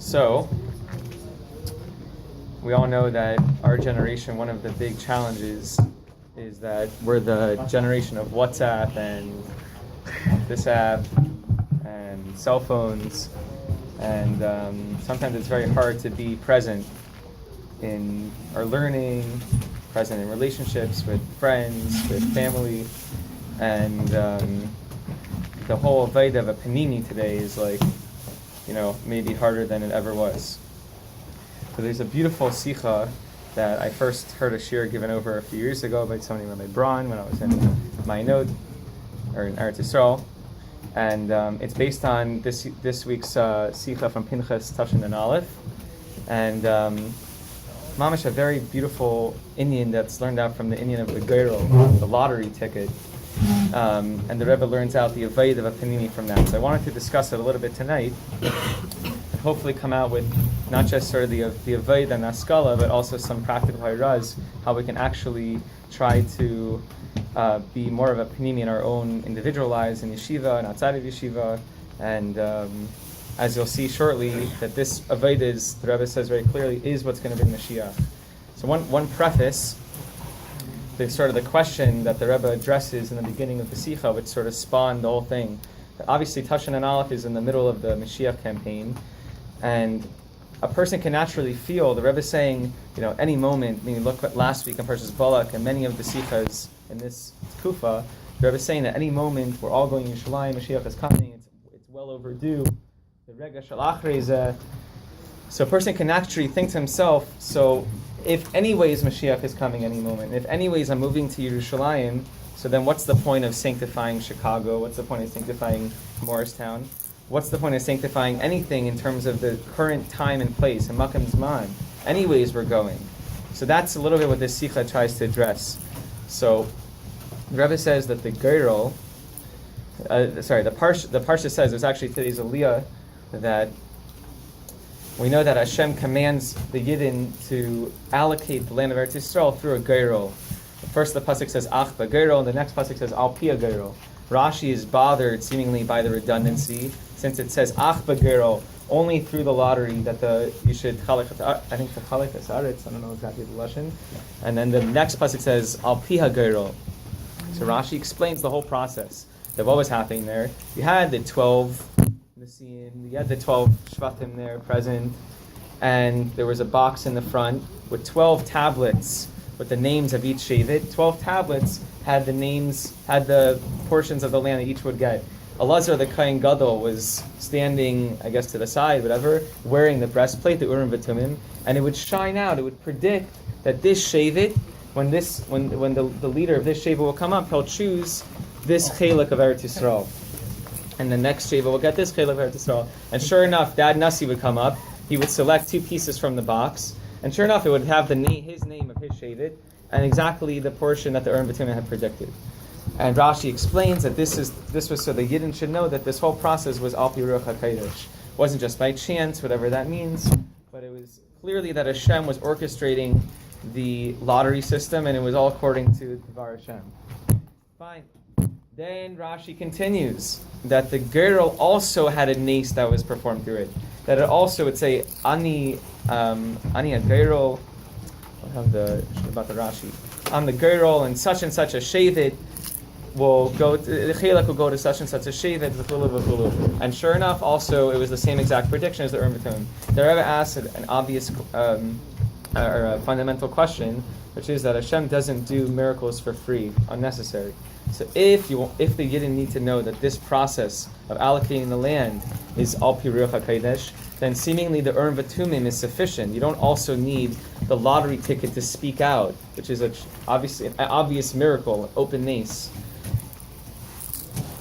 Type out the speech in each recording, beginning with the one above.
So, we all know that our generation, one of the big challenges is that we're the generation of WhatsApp and this app and cell phones, and sometimes it's very hard to be present in our learning, present in relationships with friends, with family, and the whole avodah of a panini today is maybe harder than it ever was. So there's a beautiful sikha that I first heard a shir given over a few years ago by somebody named Braun when I was in Ma'anot, or in Eretz Yisrael, and it's based on this week's sikha from Pinchas Tashin and Aleph, and mamash, a very beautiful Indian that's learned out from the Indian of the Geirel, the lottery ticket, and the Rebbe learns out the avodah of a panini from that. So I wanted to discuss it a little bit tonight, and hopefully come out with not just sort of the avodah and askala, but also some practical hayraz, how we can actually try to be more of a panini in our own individual lives in yeshiva and outside of yeshiva, and as you'll see shortly, that this avodah is, the Rebbe says very clearly, is what's going to bring Moshiach. So one preface, the question that the Rebbe addresses in the beginning of the Sikha, which sort of spawned the whole thing. Obviously, Tashin and Aleph is in the middle of the Moshiach campaign, and a person can naturally feel, the Rebbe is saying, any moment, look at last week in Parshas Balak, and many of the Sikhas in this Kufa, the Rebbe is saying that any moment we're all going to Yerushalayim, Moshiach is coming, it's well overdue. The Rega Shel Achrei. So a person can naturally think to himself, so if anyways Mashiach is coming any moment, if anyways I'm moving to Yerushalayim, so then what's the point of sanctifying Chicago? What's the point of sanctifying Morristown? What's the point of sanctifying anything in terms of the current time and place, and Makam Zman? Anyways we're going. So that's a little bit what this Sikha tries to address. So the Rebbe says that the Geirel, the Parsha says, there's actually today's Aliyah, that we know that Hashem commands the Yidden to allocate the land of Eretz Yisrael through a Geirel. First the pasuk says Ach Geirel, and the next pasuk says Al Pi Geirel. Rashi is bothered seemingly by the redundancy, since it says Ach Geirel, only through the lottery that you should chalek. I think the chalek is aretz. I don't know exactly the lashon. And then the next pasuk says Al Pi Geirel. So Rashi explains the whole process of what was happening there. You had the 12. You had the 12 Shvatim there present, and there was a box in the front with 12 tablets with the names of each Shevet. 12 tablets had the portions of the land that each would get. Elazar, the Kohen Gadol, was standing, I guess, to the side, whatever, wearing the breastplate, the Urim V'Tumim, and it would shine out. It would predict that this Shevet, when the leader of this Shevet will come up, he'll choose this Chelek of Eretz Yisrael. And the next Sheva will get this Chelek of Eretz Yisrael. And sure enough, Dad Nasi would come up. He would select two pieces from the box. And sure enough, it would have his name of his Shevet, and exactly the portion that the Urim V'Tumim had predicted. And Rashi explains that this was so the Yidden should know that this whole process was Al Pi Ruach HaKodesh. It wasn't just by chance, whatever that means, but it was clearly that Hashem was orchestrating the lottery system, and it was all according to Dvar Hashem. Fine. Then Rashi continues that the Geirel also had a nace that was performed through it. That it also would say, Ani a Geirel, about the Rashi. On the Geirel and such a Shevet will go, the Chelek will go to such and such a Shevet, v'chulu. And sure enough, also, it was the same exact prediction as the Urim V'Tumim. The Rebbe asked an obvious or a fundamental question, which is that Hashem doesn't do miracles for free, unnecessary. So if the Yidden need to know that this process of allocating the land is Al Pi Ruach HaKodesh, then seemingly the Urim V'Tumim is sufficient. You don't also need the lottery ticket to speak out, which is an obvious miracle, an open nace.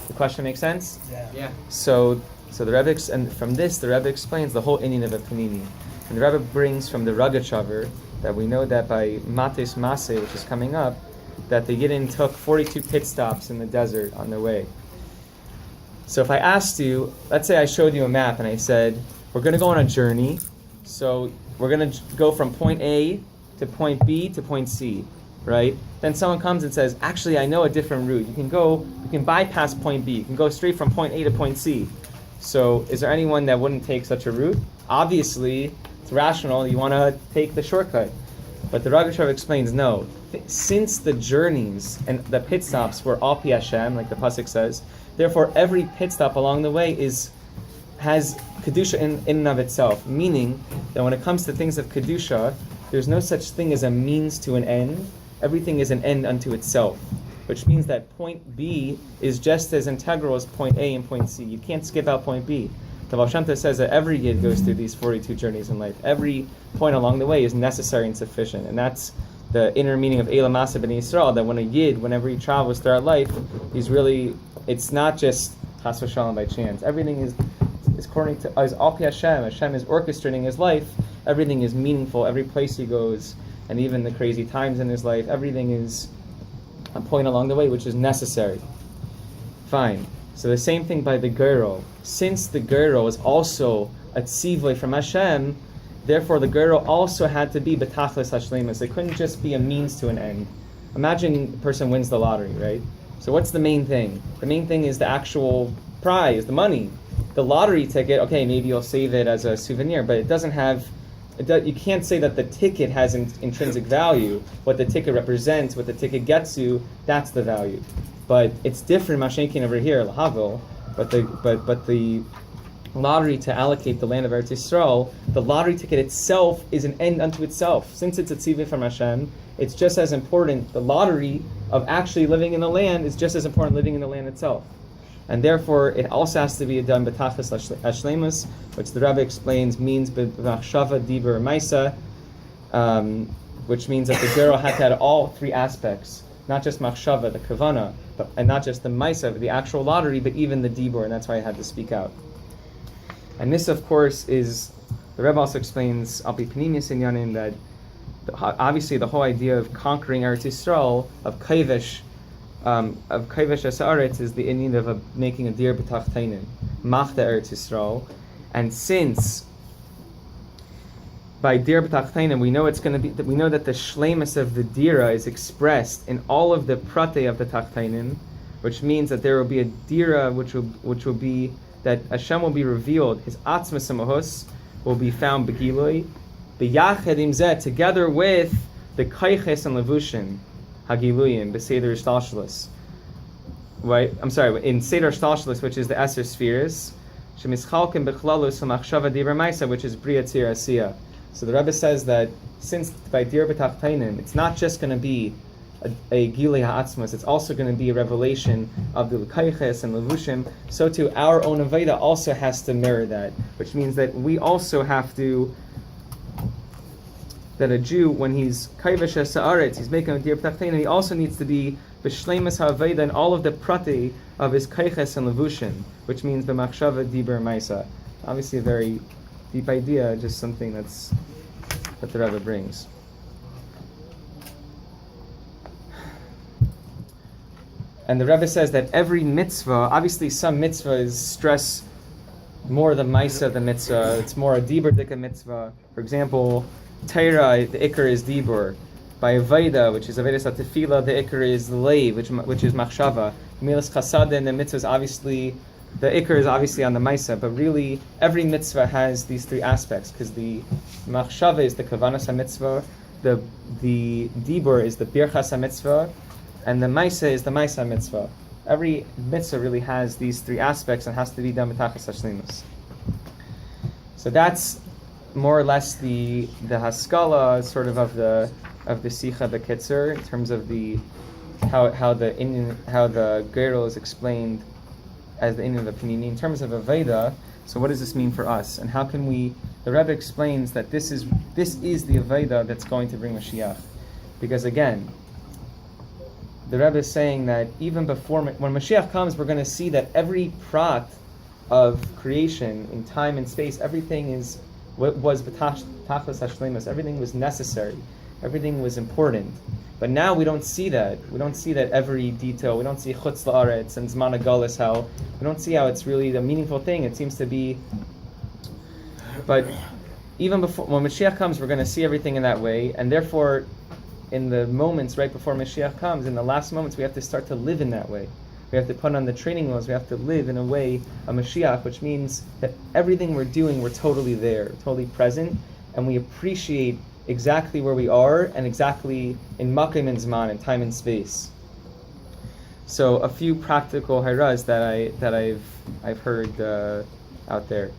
The question makes sense? Yeah. So the Rebbe, and from this the Rebbe explains the whole inyan of a panini. And the Rebbe brings from the Ragachover that we know that by Matis Maseh, which is coming up, that the Yidden took 42 pit stops in the desert on their way. So if I asked you, let's say I showed you a map and I said, we're going to go on a journey, so we're going to go from point A to point B to point C, right? Then someone comes and says, actually I know a different route. You can bypass point B, you can go straight from point A to point C. So is there anyone that wouldn't take such a route? Obviously, it's rational. You want to take the shortcut. But the Rav explains, no. Since the journeys and the pit stops were all pi Hashem, like the pasuk says, therefore every pit stop along the way has kedusha in and of itself. Meaning that when it comes to things of kedusha, there's no such thing as a means to an end. Everything is an end unto itself, which means that point B is just as integral as point A and point C. You can't skip out point B. The Baal Shem Tov says that every Yid goes through these 42 journeys in life. Every point along the way is necessary and sufficient. And that's the inner meaning of Eila Masa B'nai Yisrael, that when a Yid, whenever he travels throughout life, it's not just Chas v'Shalom by chance. Everything is according to all pi Hashem. Hashem is orchestrating his life. Everything is meaningful. Every place he goes, and even the crazy times in his life, everything is a point along the way which is necessary. Fine. So the same thing by the Geirol. Since the Geirol is also a tzivlei from Hashem, therefore the Geirol also had to be betachlis hashlemus. It couldn't just be a means to an end. Imagine a person wins the lottery, right? So what's the main thing? The main thing is the actual prize, the money. The lottery ticket, okay, maybe you'll save it as a souvenir, but it doesn't have... you can't say that the ticket has intrinsic value. What the ticket represents, what the ticket gets you, that's the value. But it's different, Mashenkin over here, Lahavil. But the lottery to allocate the land of Eretz Yisrael, the lottery ticket itself is an end unto itself. Since it's a tzivah from Hashem, it's just as important. The lottery of actually living in the land is just as important living in the land itself. And therefore, it also has to be done betachlis hashlemus, which the Rebbe explains means b'machshava, dibur, maisa, which means that the girl had to have all three aspects, not just machshava, the kavana, and not just the maisa, the actual lottery, but even the dibur, and that's why I had to speak out. And this, of course, is, the Rebbe also explains, Al Pi Pnimius Inyanim, that obviously the whole idea of conquering Eretz Yisrael, of kaivesh Haaretz, is the Indian of making a dir b'tachteinin, machta Eretz Yisrael. And since by dir b'tachteinin we know it's going to be, we know that the shleimus of the dira is expressed in all of the prate of the tachteinin, which means that there will be a dira which will be that Hashem will be revealed. His atzmas amahus will be found begiloi b'yached im zeh, together with the kaiches and levushin hagiluyim b'seder shtalshalos. Right? I'm sorry. In seder shtalshalos, which is the Eser spheres, shemischalkim bechlalos v'machshava divrei maisa, which is bria tzir asiyah. So the Rebbe says that since by dir b'tachteinin, it's not just going to be a gilei ha'atzmos, it's also going to be a revelation of the l'kayches and levushim. So too, our own avodah also has to mirror that, which means that we also have to, that a Jew, when he's kaivesh ha'aretz, he's making a dir b'tachteinin, he also needs to be b'shleimus ha'avodah and all of the prati of his kayches and levushim, which means b'machshava dibur maisa. Obviously a very deep idea, just something that the Rebbe brings. And the Rebbe says that every mitzvah, obviously some mitzvahs stress more the maisa of the mitzvah. It's more a dibur dika mitzvah. For example, Torah, the ikar is dibur. By Avodah, which is Avodah Satefila, the ikar is the leiv, which is machshava. Milas chasadim, the mitzvah is obviously, the ikar is obviously on the maisa, but really every mitzvah has these three aspects, because the machshava is the kavanas ha-mitzvah, the dibur is the birchas ha-mitzvah, and the maisa is the maisa mitzvah. Every mitzvah really has these three aspects and has to be done b'tachas hashlemus. So that's more or less the haskala sort of the sicha b'kitzer, in terms of the how the Geirol is explained as the Indian of the Panini in terms of Aveda. So what does this mean for us, and how can we? The Rebbe explains that this is the Aveda that's going to bring Moshiach, because again, the Rebbe is saying that even before, when Moshiach comes, we're going to see that every prat of creation in time and space, everything was b'tachlis hashlemus. Everything was necessary. Everything was important. But now we don't see that. We don't see that every detail. We don't see chutz la'aretz and zman hagalos, how we don't see how it's really the meaningful thing. It seems to be. But even before, when Mashiach comes, we're going to see everything in that way, and therefore, in the moments right before Mashiach comes, in the last moments, we have to start to live in that way. We have to put on the training wheels. We have to live in a way, a Moshiach, which means that everything we're doing, we're totally there, totally present, and we appreciate exactly where we are and exactly in makom and zman, in time and space. So a few practical hayras that I've heard out there.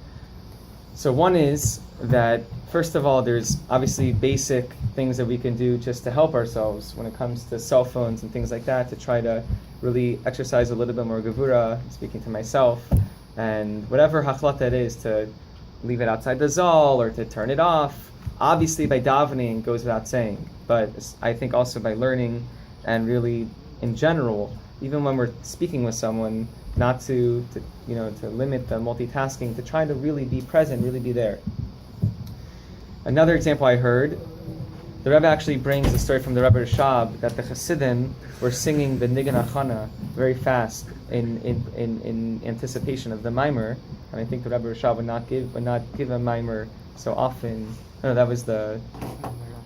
So one is that, first of all, there's obviously basic things that we can do just to help ourselves when it comes to cell phones and things like that, to try to really exercise a little bit more gevura, speaking to myself, and whatever hachlata it is, to leave it outside the zal or to turn it off. Obviously by davening goes without saying, but I think also by learning and really in general, even when we're speaking with someone, not to limit the multitasking, to try to really be present, really be there. Another example I heard, the Rebbe actually brings a story from the Rebbe Rashab that the Hasidim were singing the Nigan Achana very fast in anticipation of the Maimer, and I think the Rebbe Rashab would not give a Maimer so often. No, that was the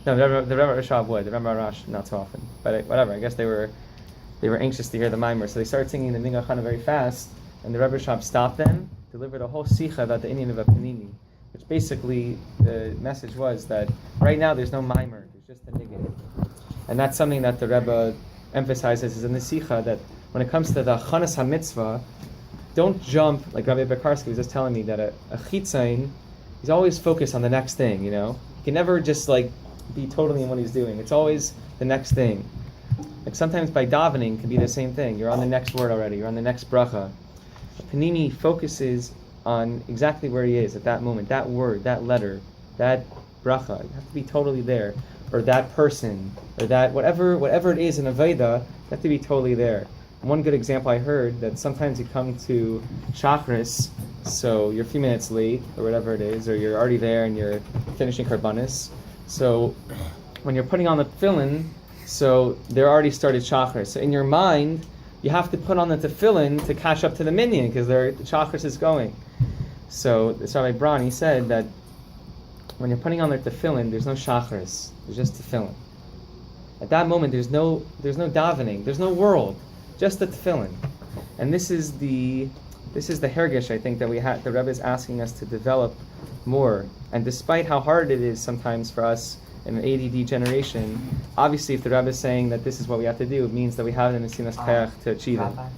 Rebbe Rashab would. The Rebbe Rash not so often, but whatever. I guess they were anxious to hear the Maimer, so they started singing the Nigan Achana very fast, and the Rebbe Rashab stopped them, delivered a whole sicha about the Indian of a panini, which basically the message was that right now there's no mimer, there's just the niggin. And that's something that the Rebbe emphasizes is in the Sikha, that when it comes to the Chanas HaMitzvah, don't jump, like Rabbi Bekarski was just telling me, that a chitzain, he's always focused on the next thing, He can never just be totally in what he's doing. It's always the next thing. Like sometimes by davening can be the same thing. You're on the next word already, you're on the next bracha. Panini focuses on exactly where he is at that moment, that word, that letter, that bracha. You have to be totally there. Or that person, or that whatever it is in Aveda, you have to be totally there. One good example I heard, that sometimes you come to Shachris, so you're a few minutes late, or whatever it is, or you're already there and you're finishing Karbanis. So when you're putting on the tefillin, so they're already started Shachris. So in your mind, you have to put on the tefillin to catch up to the minyan, because the Shachris is going. So this Rabbi Braun, he said that when you're putting on their tefillin, there's no shachris, there's just tefillin. At that moment, there's no davening, there's no world, just the tefillin. And this is the hergish, I think, that the Rebbe is asking us to develop more. And despite how hard it is sometimes for us in an ADD generation, obviously if the Rebbe is saying that this is what we have to do, it means that we have the Nesinas Kayach to achieve Rabbi,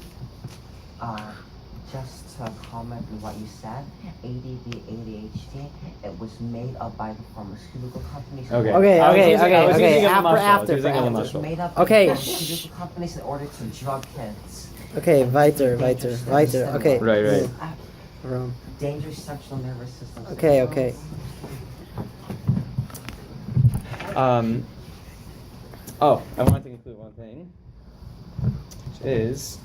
just to comment on what you said, ADD, ADHD, it was made up by the pharmaceutical companies. Okay. After. It was made up by the pharmaceutical companies in order to drug kids. Okay, weiter. Okay. Right. Dangerous central nervous system. Okay. I wanted to include one thing, which is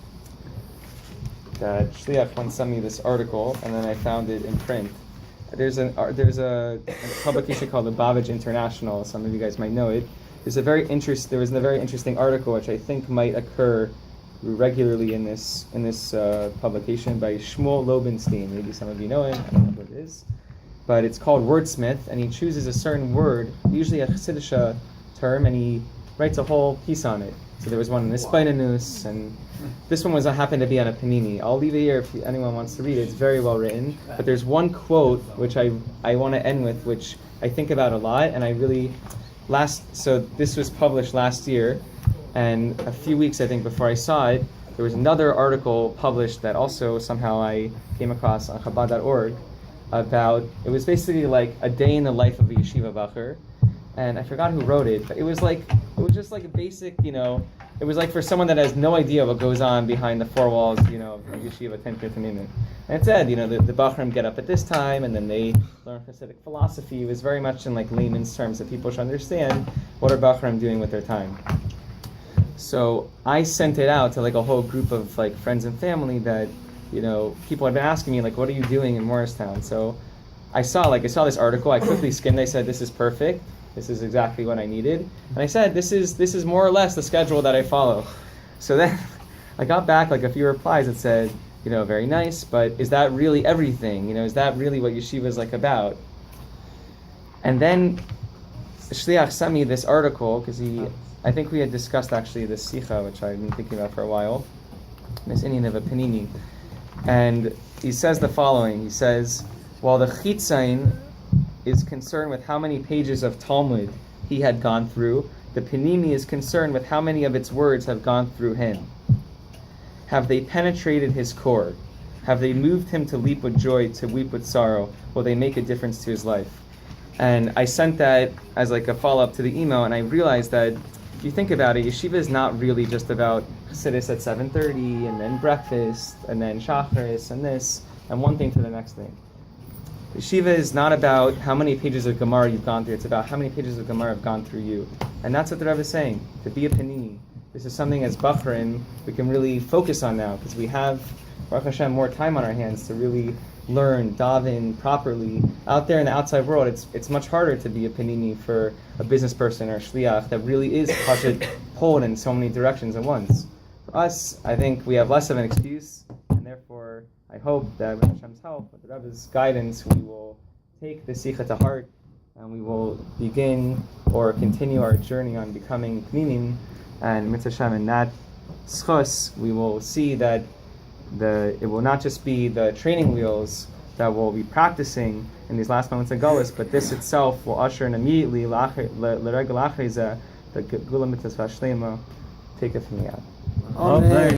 that Shliach once sent me this article, and then I found it in print. There's a publication called the Babbage International. Some of you guys might know it. There was a very interesting article which I think might occur regularly in this publication by Shmuel Lobenstein. Maybe some of you know him. I don't know what it is, but it's called Wordsmith, and he chooses a certain word, usually a Chassidish term, and he writes a whole piece on it. So there was one in the Spinanus, and this one happened to be on a panini. I'll leave it here if anyone wants to read it. It's very well written. But there's one quote which I want to end with, which I think about a lot, and so this was published last year, and a few weeks I think before I saw it, there was another article published that also somehow I came across on Chabad.org about, it was basically like a day in the life of a yeshiva bacher, and I forgot who wrote it, but it was just like a basic, it was like for someone that has no idea what goes on behind the four walls, of yeshiva, 10th Amendment. And it said, the Bachram get up at this time, and then they learn Hasidic philosophy. It was very much in like layman's terms that people should understand what are Bachram doing with their time. So I sent it out to like a whole group of like friends and family that, people had been asking me like, what are you doing in Morristown? So I saw this article, I quickly skimmed, I said, this is perfect. This is exactly what I needed. And I said, this is more or less the schedule that I follow. So then I got back like a few replies that said, very nice, but is that really everything? Is that really what yeshiva is like about? And then Shliach sent me this article, because I think we had discussed actually this Sikha, which I've been thinking about for a while. this Indian of a panini. And he says the following. He says, while the Chitzain is concerned with how many pages of Talmud he had gone through, the panini is concerned with how many of its words have gone through him. Have they penetrated his core? Have they moved him to leap with joy, to weep with sorrow? Will they make a difference to his life? And I sent that as like a follow-up to the email, and I realized that if you think about it, yeshiva is not really just about chassidus at 7:30, and then breakfast, and then shacharis, and this, and one thing to the next thing. Yeshiva is not about how many pages of Gemara you've gone through, it's about how many pages of Gemara have gone through you. And that's what the Rebbe is saying, to be a panini. This is something as Bachrim we can really focus on now, because we have, Baruch Hashem, more time on our hands to really learn, daven properly. Out there in the outside world, it's much harder to be a panini for a business person or a shliach that really is pulled in so many directions at once. For us, I think we have less of an excuse, and therefore I hope that with Hashem's help, with the Rebbe's guidance, we will take the sikha to heart, and we will begin or continue our journey on becoming pninim, and mitzvah Hashem, in that schus, we will see that it will not just be the training wheels that we'll be practicing in these last moments of Gullus, but this itself will usher in immediately l'regel achrizah, the gula mitzvah shlema. Take it from me out. Amen.